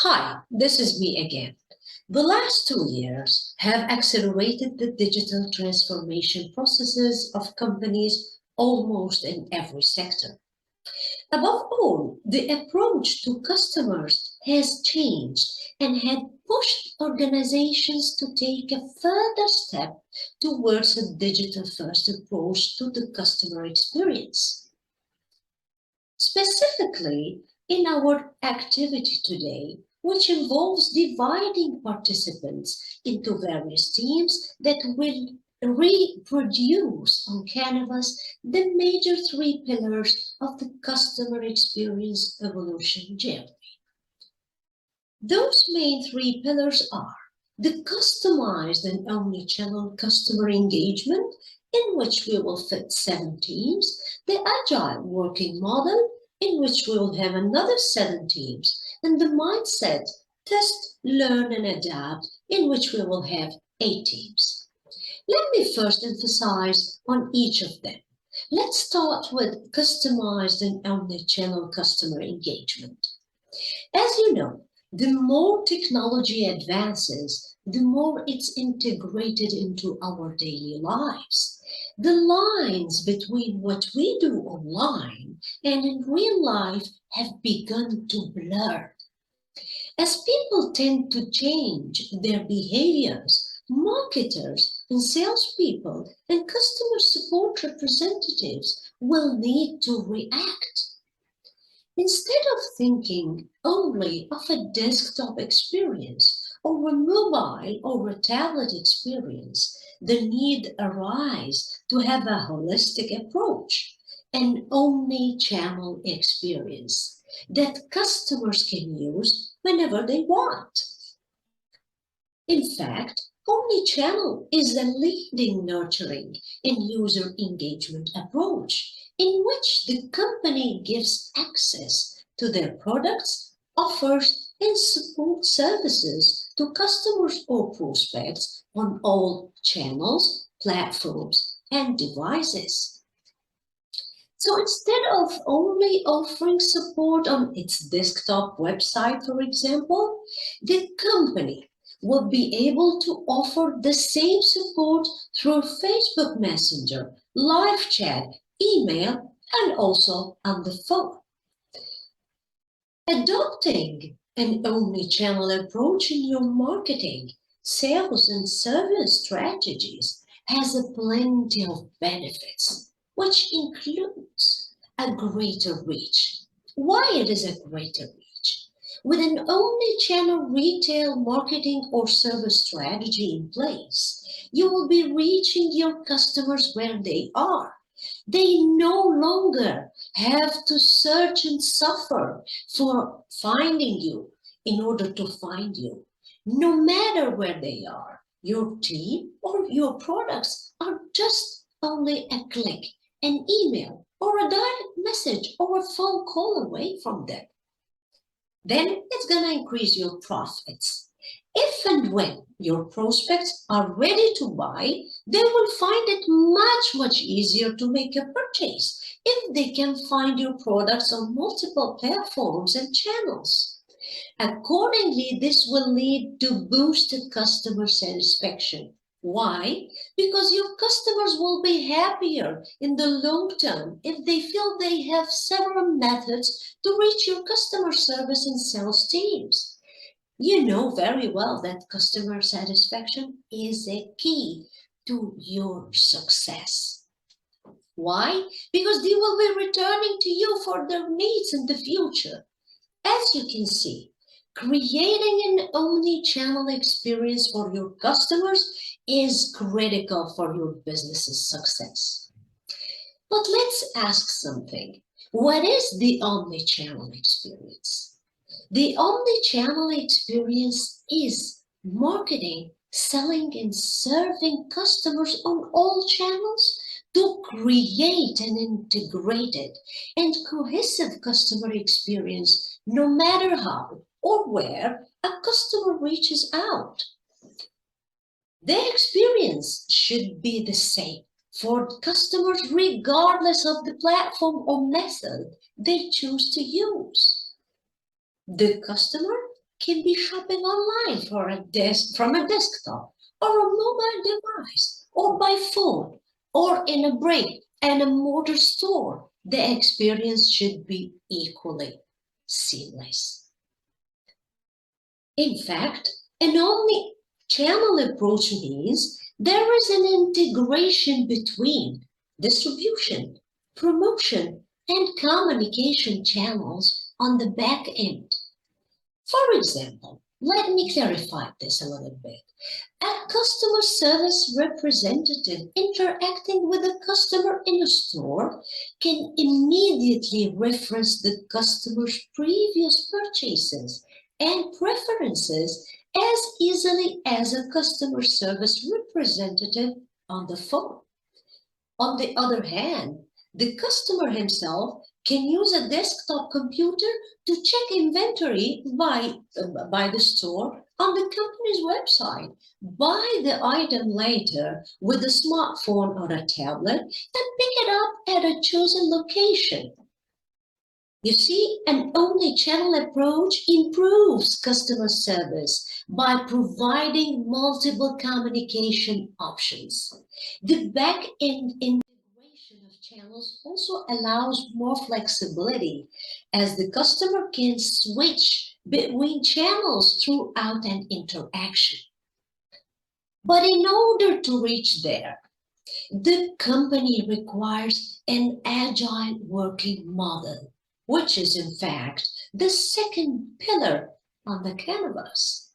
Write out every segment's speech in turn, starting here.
Hi, this is me again. The last 2 years have accelerated the digital transformation processes of companies almost in every sector. Above all, the approach to customers has changed and had pushed organizations to take a further step towards a digital-first approach to the customer experience. Specifically, in our activity today, which involves dividing participants into various teams that will reproduce on canvas the major three pillars of the customer experience evolution journey. Those main three pillars are the customized and omni-channel customer engagement, in which we will fit 7 teams, the agile working model, in which we will have another 7 teams, and the mindset, test, learn, and adapt, in which we will have 8 teams. Let me first emphasize on each of them. Let's start with customized and omni-channel customer engagement. As you know, the more technology advances, the more it's integrated into our daily lives. The lines between what we do online and in real life have begun to blur. As people tend to change their behaviors, marketers and salespeople and customer support representatives will need to react. Instead of thinking only of a desktop experience or a mobile or a tablet experience, the need arises to have a holistic approach, an omni-channel experience that customers can use whenever they want. In fact, omni-channel is a leading nurturing and user engagement approach in which the company gives access to their products, offers, and support services to customers or prospects on all channels, platforms, and devices. So instead of only offering support on its desktop website, for example, the company will be able to offer the same support through Facebook Messenger, live chat, email, and also on the phone. Adopting an omni-channel approach in your marketing, sales, and service strategies has a plenty of benefits, which includes a greater reach. Why it is a greater reach? With an omni-channel retail marketing or service strategy in place, you will be reaching your customers where they are. They no longer have to search and suffer for finding you in order to find you. No matter where they are, your team or your products are just only a click, an email, or a direct message or a phone call away from them. Then it's going to increase your profits. If and when your prospects are ready to buy, they will find it much easier to make a purchase if they can find your products on multiple platforms and channels. Accordingly, this will lead to boosted customer satisfaction. Why? Because your customers will be happier in the long term if they feel they have several methods to reach your customer service and sales teams. You know very well that customer satisfaction is a key to your success. Why? Because they will be returning to you for their needs in the future. As you can see, creating an omni-channel experience for your customers is critical for your business's success. But let's ask something. What is the omni-channel experience? The omni-channel experience is marketing, selling, and serving customers on all channels to create an integrated and cohesive customer experience, no matter how or where a customer reaches out. The experience should be the same for customers regardless of the platform or method they choose to use. The customer can be shopping online from a desktop or a mobile device or by phone or in a brick and a mortar store. The experience should be equally seamless. In fact, an omni-channel approach means there is an integration between distribution, promotion, and communication channels on the back end. For example, let me clarify this a little bit. A customer service representative interacting with a customer in a store can immediately reference the customer's previous purchases and preferences as easily as a customer service representative on the phone. On the other hand, the customer himself can use a desktop computer to check inventory by the store on the company's website, buy the item later with a smartphone or a tablet, and pick it up at a chosen location. You see, an omni-channel approach improves customer service by providing multiple communication options. The back-end integration of channels also allows more flexibility as the customer can switch between channels throughout an interaction. But in order to reach there, the company requires an agile working model, which is in fact the second pillar on the canvas.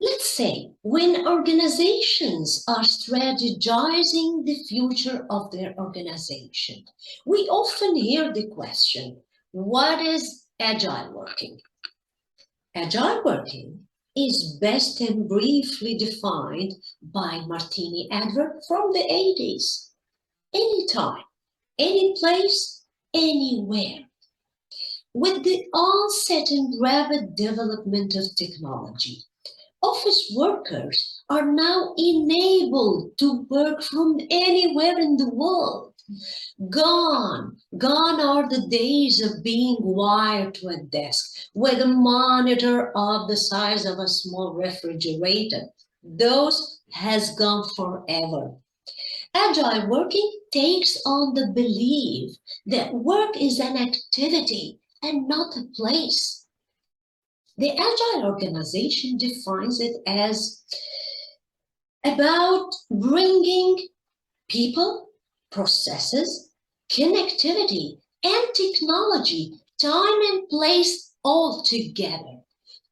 Let's say when organizations are strategizing the future of their organization, we often hear the question, what is agile working? Agile working is best and briefly defined by Martini Adler from the 80s. Anytime, any place, anywhere. With the onset and rapid development of technology, office workers are now enabled to work from anywhere in the world. Gone are the days of being wired to a desk with a monitor of the size of a small refrigerator. Those has gone forever. Agile working takes on the belief that work is an activity and not a place. The Agile organization defines it as about bringing people, processes, connectivity, and technology, time and place all together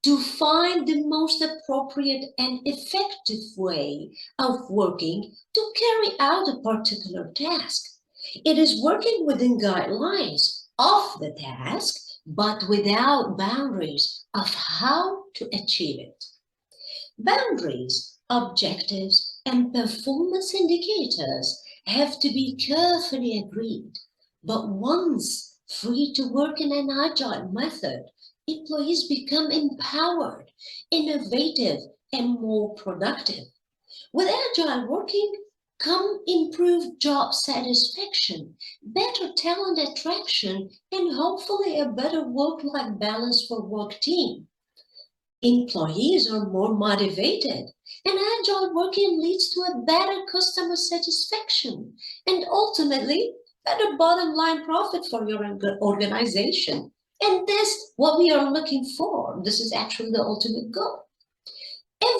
to find the most appropriate and effective way of working to carry out a particular task. It is working within guidelines of the task, but without boundaries of how to achieve it. Boundaries, objectives, and performance indicators have to be carefully agreed, but once free to work in an agile method, employees become empowered, innovative, and more productive. With agile working come improved job satisfaction, better talent attraction, and hopefully a better work-life balance for work team. Employees are more motivated, and agile working leads to a better customer satisfaction and ultimately better bottom line profit for your organization. And this, what we are looking for, this is actually the ultimate goal.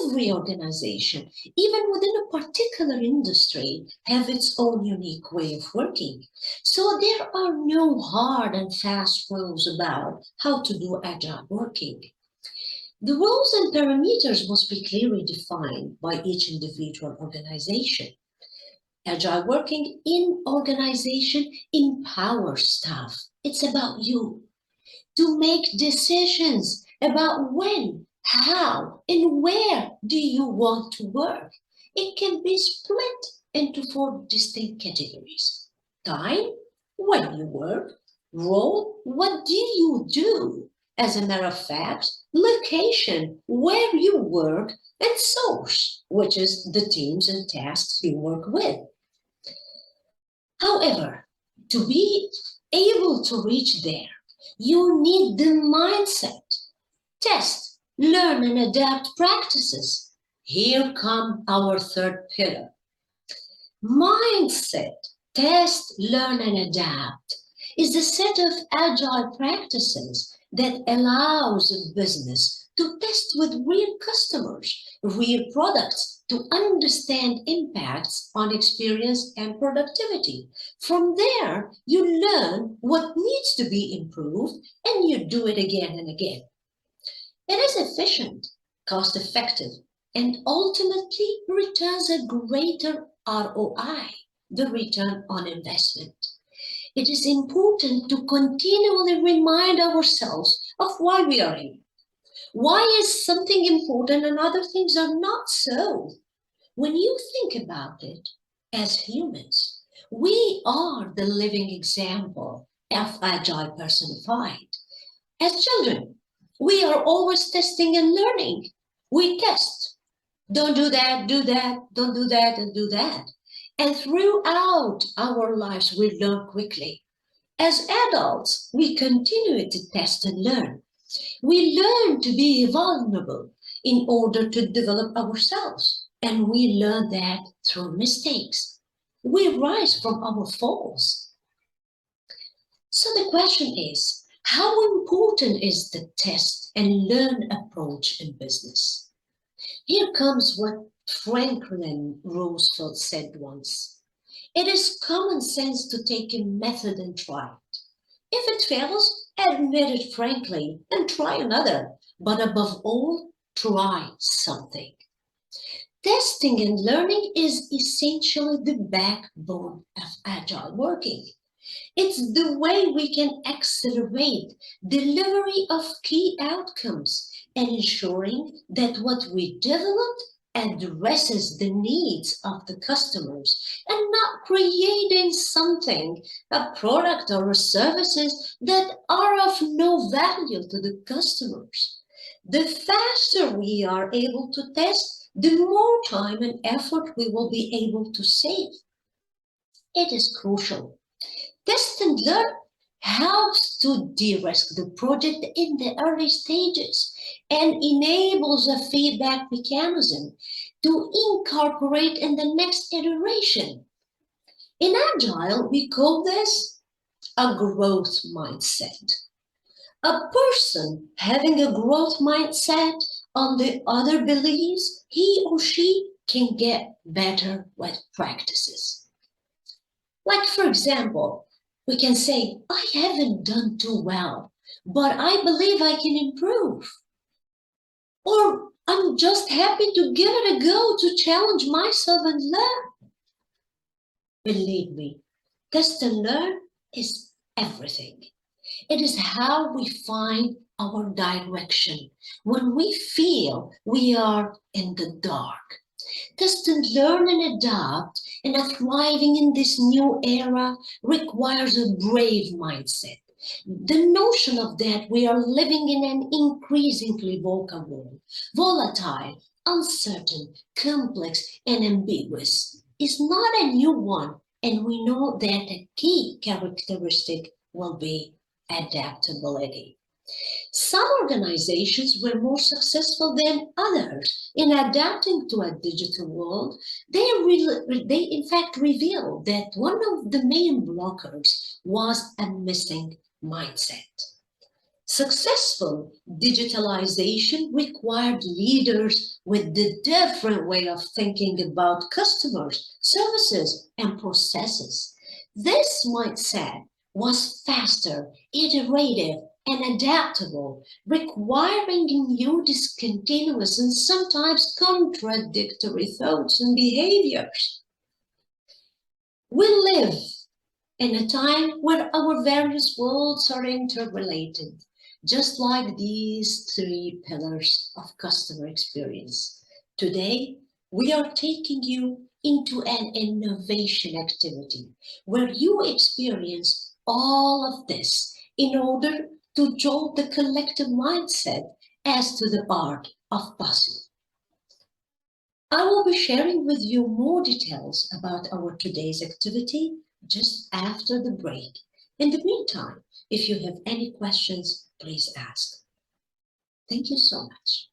Every organization, even within a particular industry, have its own unique way of working. So there are no hard and fast rules about how to do agile working. The rules and parameters must be clearly defined by each individual organization. Agile working in organization empowers staff. It's about you to make decisions about when, how, and where do you want to work. It can be split into 4 distinct categories. Time, when you work. Role, what do you do? As a matter of fact, location, where you work, and source, which is the teams and tasks you work with. However, to be able to reach there, you need the mindset Test, learn, and adapt practices. Here come our third pillar. Mindset, test, learn, and adapt is the set of agile practices that allows a business to test with real customers, real products, to understand impacts on experience and productivity. From there, you learn what needs to be improved and you do it again and again. It is efficient, cost effective, and ultimately returns a greater ROI, the return on investment. It is important to continually remind ourselves of why we are here. Why is something important and other things are not so? When you think about it, as humans, we are the living example of agile personified. As children, we are always testing and learning. We test. Don't do that, do that, don't do that, and do that. And throughout our lives, we learn quickly. As adults, we continue to test and learn. We learn to be vulnerable in order to develop ourselves. And we learn that through mistakes. We rise from our falls. So the question is, how important is the test and learn approach in business? Here comes what Franklin Roosevelt said once. It is common sense to take a method and try it. If it fails, admit it frankly and try another. But above all, try something. Testing and learning is essentially the backbone of agile working. It's the way we can accelerate delivery of key outcomes and ensuring that what we develop addresses the needs of the customers and not creating something, a product or a services that are of no value to the customers. The faster we are able to test, the more time and effort we will be able to save. It is crucial. Test and learn helps to de-risk the project in the early stages and enables a feedback mechanism to incorporate in the next iteration. In Agile, we call this a growth mindset. A person having a growth mindset on the other believes he or she can get better with practices. Like, for example, we can say, I haven't done too well, but I believe I can improve. Or I'm just happy to give it a go to challenge myself and learn. Believe me, test and learn is everything. It is how we find our direction when we feel we are in the dark. Test and learn and adapt and thriving in this new era requires a brave mindset. The notion of that we are living in an increasingly volatile, uncertain, complex, and ambiguous is not a new one, and we know that a key characteristic will be adaptability. Some organizations were more successful than others in adapting to a digital world. They in fact revealed that one of the main blockers was a missing mindset. Successful digitalization required leaders with the different way of thinking about customers, services, and processes. This mindset was faster, iterative, and adaptable, requiring new, discontinuous, and sometimes contradictory thoughts and behaviors. We live in a time where our various worlds are interrelated, just like these three pillars of customer experience. Today, we are taking you into an innovation activity where you experience all of this in order to jolt the collective mindset as to the art of possible. I will be sharing with you more details about our today's activity just after the break. In the meantime, if you have any questions, please ask. Thank you so much.